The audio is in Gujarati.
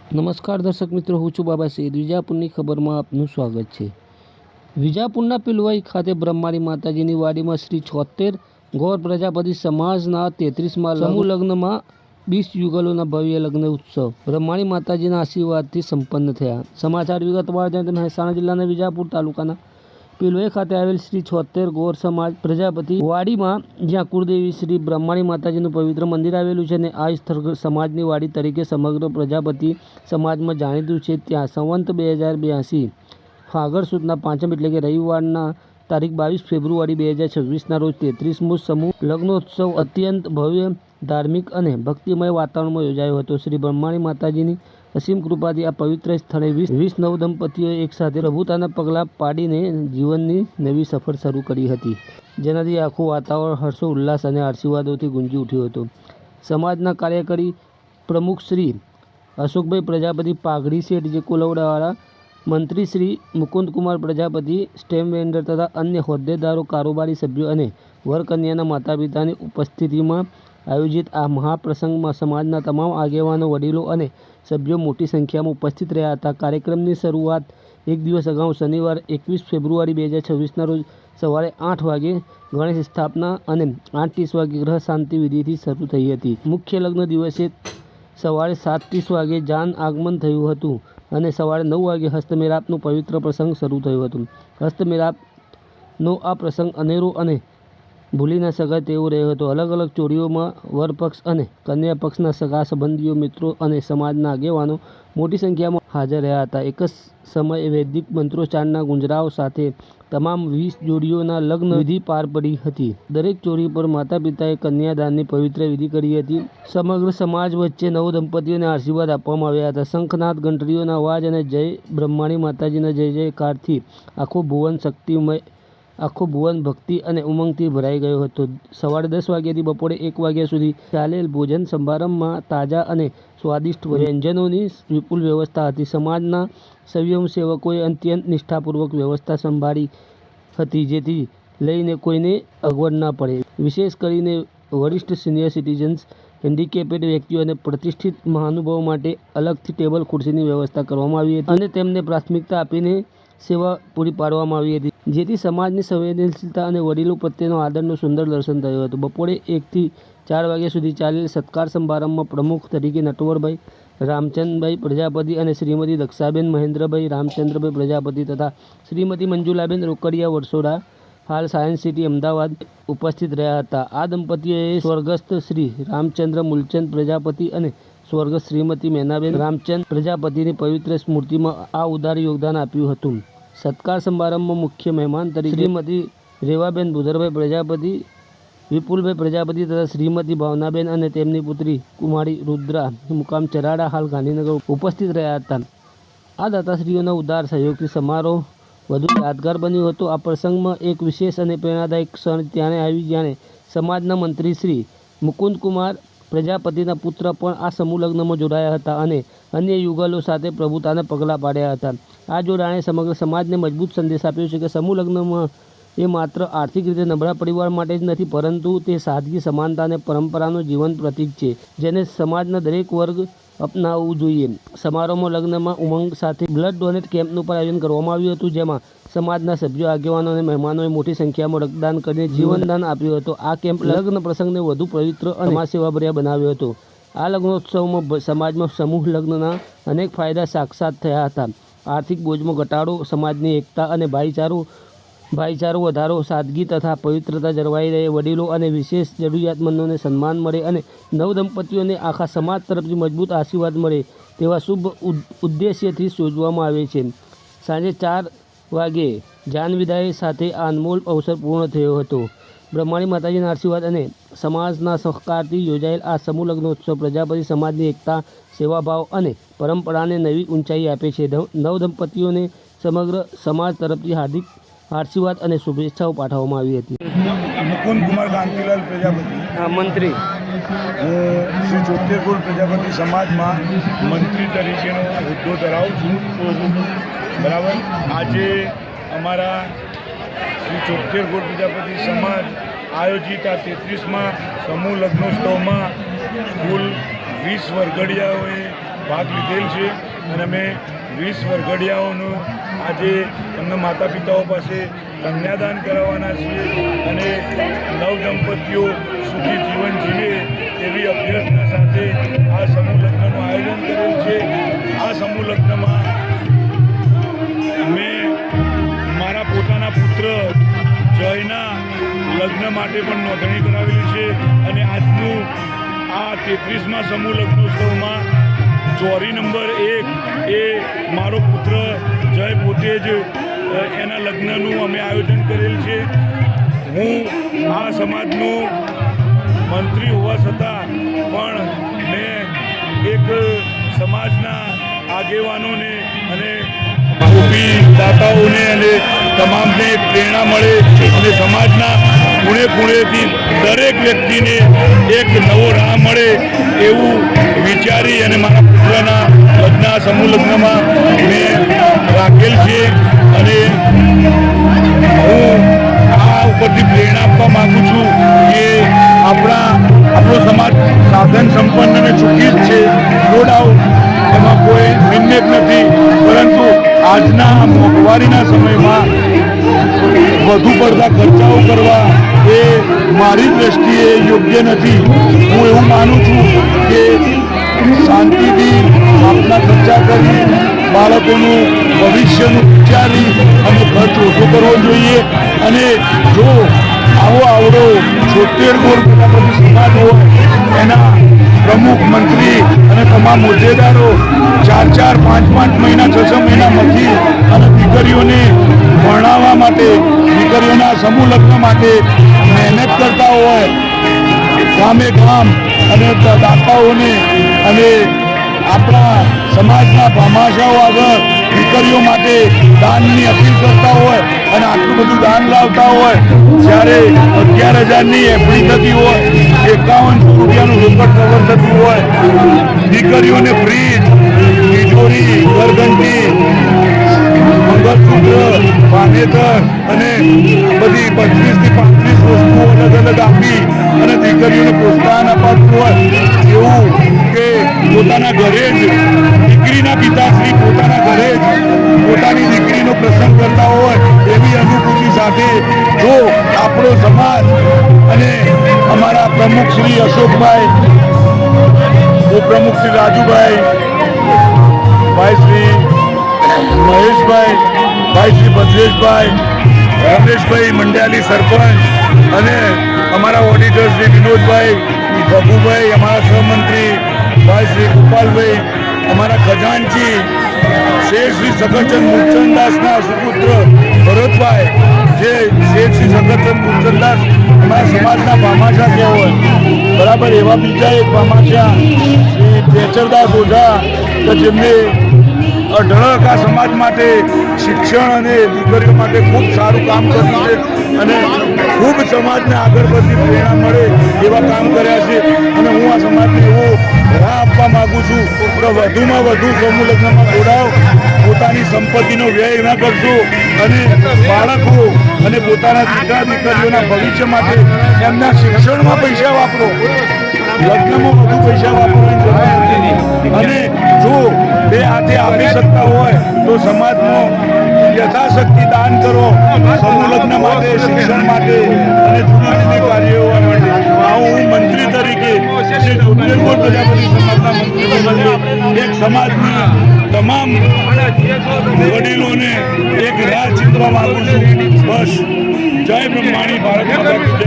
નમસ્કાર દર્શક મિત્રો, હું છું બાબા સૈયદ. વિજાપુરની ખબરમાં આપનું સ્વાગત છે. વિજાપુરના પિલવાઈ ખાતે બ્રહ્માણી માતાજીની વાડીમાં શ્રી 76 ગૌર પ્રજાપતિ સમાજના 33મા સમૂહ લગ્નમાં 20 યુગલોના ભવ્ય લગ્ન ઉત્સવ બ્રહ્માણી માતાજીના આશીર્વાદથી સંપન્ન થયા. સમાચાર વિગતવાર જાણીએ તો મહેસાણા જિલ્લાના વિજાપુર તાલુકાના પિલવાઈ ખાતે આવેલ શ્રી 76 ગૌર સમાજ પ્રજાપતિ વાડીમાં જ્યાં કુળદેવી શ્રી બ્રહ્માણી માતાજીનું પવિત્ર મંદિર આવેલું છે અને આ સ્થળ સમાજની વાડી તરીકે સમગ્ર પ્રજાપતિ સમાજમાં જાણીતું છે. ત્યાં સંવંત 2082 ફાગણ સુદના 5મ એટલે કે રવિવારના તારીખ 22 ફેબ્રુઆરી 2026ના રોજ 33મો સમૂહ લગ્નોત્સવ અત્યંત ભવ્ય, ધાર્મિક અને ભક્તિમય વાતાવરણમાં યોજાયો હતો. શ્રી બ્રહ્માણી માતાજીની અસીમ કૃપાથી આ પવિત્ર સ્થળે 20 નવદંપતીઓએ એકસાથે પ્રભુતાના પગલાં પાડીને જીવનની નવી સફર શરૂ કરી હતી, જેનાથી આખું વાતાવરણ હર્ષો, ઉલ્લાસ અને આશીર્વાદોથી ગુંજી ઉઠ્યું હતું. સમાજના કાર્યકારી પ્રમુખ શ્રી અશોકભાઈ પ્રજાપતિ, પાઘડી શેઠ જે કોલવડાવાળા, મંત્રી શ્રી મુકુંદકુમાર પ્રજાપતિ, સ્ટેમ્પ વેન્ડર તથા અન્ય હોદ્દેદારો, કારોબારી સભ્યો અને વરકન્યાના માતા પિતાની ઉપસ્થિતિમાં આયોજિત આ મહાપ્રસંગમાં સમાજના તમામ આગેવાનો, વડીલો અને સભ્યો મોટી સંખ્યામાં ઉપસ્થિત રહ્યા હતા. કાર્યક્રમની શરૂઆત એક દિવસ અગાઉ શનિવાર 21 ફેબ્રુઆરી 2026ના રોજ સવારે 8 વાગે ગણેશ સ્થાપના અને 8:30 વાગે ગ્રહ શાંતિ વિધિથી શરૂ થઈ હતી. મુખ્ય લગ્ન દિવસે સવારે 7:30 વાગે જાન આગમન થયું હતું અને સવારે 9 વાગે હસ્તમેળાપનો પવિત્ર પ્રસંગ શરૂ થયો હતો. હસ્તમેળાપનો આ પ્રસંગ અનેરો અને ભૂલી ન શકાય તેવો રહ્યો હતો. અલગ અલગ ચોરીઓમાં વરપક્ષ અને કન્યા પક્ષના સગા સંબંધીઓ, મિત્રો અને સમાજના આગેવાનો મોટી સંખ્યામાં હાજર રહ્યા હતા. એક જ સમયે વૈદિક મંત્રોચ્ચારના ગુંજરાવ સાથે તમામ 20 જોડીઓના લગ્ન વિધિ પાર પડી હતી. દરેક ચોરી પર માતા પિતાએ કન્યાદાનની પવિત્ર વિધિ કરી હતી. સમગ્ર સમાજ વચ્ચે નવદંપતીઓને આશીર્વાદ આપવામાં આવ્યા હતા. શંખનાદ, ઘંટડીઓના અવાજ અને જય બ્રહ્માણી માતાજીના જય જયકારથી આખો ભુવન ભક્તિ અને ઉમંગથી ભરાઈ ગયો હતો. સવારે 10 વાગ્યાથી બપોરે 1 વાગ્યા સુધી ચાલેલ ભોજન સમારંભમાં તાજા અને સ્વાદિષ્ટ વ્યંજનોની વિપુલ વ્યવસ્થા હતી. સમાજના સ્વયંસેવકોએ અત્યંત નિષ્ઠાપૂર્વક વ્યવસ્થા સંભાળી હતી, જેથી લઈને કોઈને અગવડ ન પડે. વિશેષ કરીને વરિષ્ઠ સિનિયર સિટીઝન્સ, હેન્ડીકેપેડ વ્યક્તિઓ અને પ્રતિષ્ઠિત મહાનુભાવો માટે અલગથી ટેબલ ખુરશીની વ્યવસ્થા કરવામાં આવી હતી અને તેમને પ્રાથમિકતા આપીને સેવા પૂરી પાડવામાં આવી હતી, જેથી સમાજની સંવેદનશીલતા અને વડીલો પ્રત્યેનો આદરનું સુંદર દર્શન થયું હતું. બપોરે 1 થી 4 વાગ્યા સુધી ચાલેલ સત્કાર સમારંભમાં પ્રમુખ તરીકે નટવરભાઈ રામચંદ્રભાઈ પ્રજાપતિ અને શ્રીમતી દક્ષાબેન મહેન્દ્રભાઈ રામચંદ્રભાઈ પ્રજાપતિ તથા શ્રીમતી મંજુલાબેન રોકડિયા વરસોડા, હાલ સાયન્સ સિટી અમદાવાદ, ઉપસ્થિત રહ્યા હતા. આ દંપતીઓએ સ્વર્ગસ્થ શ્રી રામચંદ્ર મૂલચંદ પ્રજાપતિ અને સ્વર્ગસ્થ શ્રીમતી મેનાબેન રામચંદ પ્રજાપતિની પવિત્ર સ્મૃતિમાં આ ઉદાર યોગદાન આપ્યું હતું. સત્કાર સમારંભમાં મુખ્ય મહેમાન તરીકે શ્રીમતી રેવાબેન ભુદરભાઈ પ્રજાપતિ, વિપુલભાઈ પ્રજાપતિ તથા શ્રીમતી ભાવનાબેન અને તેમની પુત્રી કુમારી રુદ્રા, મુકામ ચરાડા, હાલ ગાંધીનગર, ઉપસ્થિત રહ્યા હતા. આ દાતાશ્રીઓના ઉદાર સહયોગથી સમારોહ વધુ યાદગાર બન્યો હતો. આ પ્રસંગમાં એક વિશેષ અને પ્રેરણાદાયક ક્ષણ ત્યારે આવી જ્યારે સમાજના મંત્રી શ્રી મુકુંદકુમાર પ્રજાપતિના પુત્ર પણ આ સમૂહ લગ્નમાં જોડાયા હતા અને અન્ય યુગલો સાથે પ્રભુતાના પગલાં પાડ્યા હતા. આ જોડાણે સમગ્ર સમાજને મજબૂત સંદેશ આપ્યો છે કે સમૂહ લગ્નમાં એ માત્ર આર્થિક રીતે નબળા પરિવાર માટે જ નથી, પરંતુ તે સાદગી, સમાનતા અને પરંપરાનું જીવંત પ્રતીક છે, જેને સમાજના દરેક વર્ગ અપનાવવું જોઈએ. સમારોહમાં લગ્નમાં ઉમંગ સાથે બ્લડ ડોનેટ કેમ્પનું પણ આયોજન કરવામાં આવ્યું હતું, જેમાં સમાજના સભ્યો, આગેવાનો અને મહેમાનોએ મોટી સંખ્યામાં રક્તદાન કરીને જીવનદાન આપ્યું હતું. આ કેમ્પ લગ્ન પ્રસંગને વધુ પવિત્ર અને સમાજસેવાભર્યા બનાવ્યો હતો. આ લગ્નોત્સવમાં સમાજમાં સમૂહ લગ્નના અનેક ફાયદા સાક્ષાત થયા હતા. આર્થિક બોજમાં ઘટાડો, સમાજની એકતા અને ભાઈચારો વધારો, સાદગી તથા પવિત્રતા જળવાઈ રહે, વડીલો અને વિશેષ જરૂરિયાતમંદોને સન્માન મળે અને નવદંપતીઓને આખા સમાજ તરફથી મજબૂત આશીર્વાદ મળે તેવા શુભ ઉદ્દેશ્યથી યોજવામાં આવે છે. સાંજે 4 વાગ્યે જાનવિદાય સાથે આ અનમોલ અવસર પૂર્ણ થયો હતો. બ્રહ્માણી માતાજીના આશીર્વાદ અને સમાજના સહકારથી યોજાયેલ આ સમૂહ લગ્નોત્સવ પ્રજાપતિ સમાજની એકતા, સેવાભાવ અને પરંપરાને નવી ઊંચાઈ આપે છે. નવદંપતીઓને સમગ્ર સમાજ તરફથી હાર્દિક આશીર્વાદ અને શુભેચ્છાઓ પાઠવવામાં આવી હતી. મુકુંદકુમાર કાંતિલાલ પ્રજાપતિ, મંત્રી. હું શ્રી 76 ગૌર પ્રજાપતિ સમાજમાં મંત્રી તરીકેનો હોદ્દો ધરાવું છું. બરાબર. આજે અમારા શ્રી 76 ગૌર પ્રજાપતિ સમાજ આયોજિત આ 33મા સમૂહ લગ્નોત્સવમાં કુલ 20 વરઘડિયાઓએ ભાગ લીધેલ છે અને અમે 20 વરઘડિયાઓનું આજે એમના માતા પિતાઓ પાસે કન્યાદાન કરાવવાના છીએ અને નવદંપતીઓ સુખી જીવન જીવે એવી અભ્યર્થના સાથે આ સમૂહ લગ્નનું આયોજન કરેલ છે. આ સમૂહ લગ્નમાં મેં મારા પોતાના પુત્ર જયના લગ્ન માટે પણ નોંધણી કરાવેલી છે અને આજનું આ 33મા સમૂહ લગ્નોત્સવમાં ચોરી નંબર 1 એ મારો પુત્ર જય પોતે જ એના લગ્નનું અમે આયોજન કરેલ છે. હું આ સમાજનો મંત્રી હોવા છતાં પણ મેં એક સમાજના આગેવાનોને અને ઊભી દાતાઓને અને તમામને પ્રેરણા મળે અને સમાજના ખૂણે ખૂણેથી દરેક વ્યક્તિને એક નવો રાહ મળે એવું વિચારી અને મારા પુત્રના લગ્ન સમૂહ લગ્નમાં મેં રાખેલ છે અને હું આ ઉપરથી પ્રેરણા આપવા માગું છું કે આપણો સમાજ સાધન સંપન્ન અને સુખી જ છે, નો ડાઉટ, એમાં કોઈ નિંદક નથી, પરંતુ આજના મોંઘવારીના સમયમાં વધુ પડતા ખર્ચાઓ કરવા એ મારી દ્રષ્ટિએ યોગ્ય નથી. હું એવું માનું છું કે શાંતિથી આપના ખર્ચા કરી બાળકોનું ભવિષ્યનું વિચારી અને ખર્ચ ઓછો કરવો જોઈએ અને જો આવડો 76 કરોડ પ્રજાપતિ સમાજ હોય એના પ્રમુખ મંત્રી અને તમામ હોદ્દેદારો 4-4, 5-5 મહિના 6-6 મહિના મથી અને દીકરીઓને ભણાવવા માટે દીકરીઓના સમૂહ લગ્ન માટે મહેનત કરતા હોય ગામે ગામ અને દાતાઓને અને આપણા સમાજના ભામાશાઓ આગળ દીકરીઓ માટે દાનની અપીલ કરતા હોય અને આટલું બધું દાન લાવતા હોય જ્યારે 11,000ની એફડી થતી હોય 5100 રૂપિયાનું રોકડ કવર થતું હોય દીકરીઓને ફ્રીજ તિજોરી ઘરઘંટી મંગળસૂત્ર પાનેતર અને બધી 25 થી 35 વસ્તુઓ અલગ અલગ આપી અને દીકરીઓને પ્રોત્સાહન અપાતું હોય એવું કે પોતાના ઘરે જ દીકરીના પિતાશ્રી પોતાના ઘરે જ પોતાની દીકરીનો પ્રસંગ કરતા હોય એવી અનુભૂતિ સાથે જો આપણો સમાજ અને અમારા પ્રમુખ શ્રી અશોકભાઈ, ઉપપ્રમુખ શ્રી રાજુભાઈ, ભાઈ શ્રી મહેશભાઈ, ભાઈ શ્રી ભદ્રેશભાઈ, રમેશભાઈ મંડ્યાલી સરપંચ અને અમારા ઓડિટર શ્રી વિનોદભાઈ, પ્રભુભાઈ, અમારા સહમંત્રી ભાઈ શ્રી ગોપાલભાઈ, અમારા ખજાનચી શેઠ શ્રી સકરચંદ મૂળચંદદાસના સુપુત્ર ભરતભાઈ, જે શેઠ શ્રી સકરચંદ મૂળચંદદાસ અમારા સમાજના ભામાશા કહેવાય, બરાબર એવા બીજા એક ભામાશા શ્રી બેચરદાસ ઓઝા કે જેમને અઢળક આ સમાજ માટે શિક્ષણ અને દીકરીઓ માટે ખૂબ સારું કામ કર્યું છે અને ખૂબ સમાજને આગળ વધતી પ્રેરણા મળે એવા કામ કર્યા છે અને હું આ સમાજને એવો રાહ આપવા માગું છું કે વધુમાં વધુ સમૂહ લગ્નમાં જોડાઓ, પોતાની સંપત્તિનો વ્યય ન કરશો અને બાળકો અને પોતાના દીકરા દીકરીઓના ભવિષ્ય માટે એમના શિક્ષણમાં પૈસા વાપરો, લગ્નમાં વધુ પૈસા વાપરવાની જરૂર નથી અને જો બે હાથે આપી શકતા હોય તો સમાજમાં યથાશક્તિ દાન કરો, સમૂહ લગ્ન માટે, શિક્ષણ માટે અને જુદી જુદી કાર્યો માટે. હું મંત્રી તરીકે શ્રી 76 કરોડ પ્રજાપતિ સમાજના મંત્રી તરીકે એક સમાજની તમામ વડીલોને એક રાહ ચિંતવા માંગુ છું. બસ, જય બ્રહ્માણી, ભારત માતા કી જય.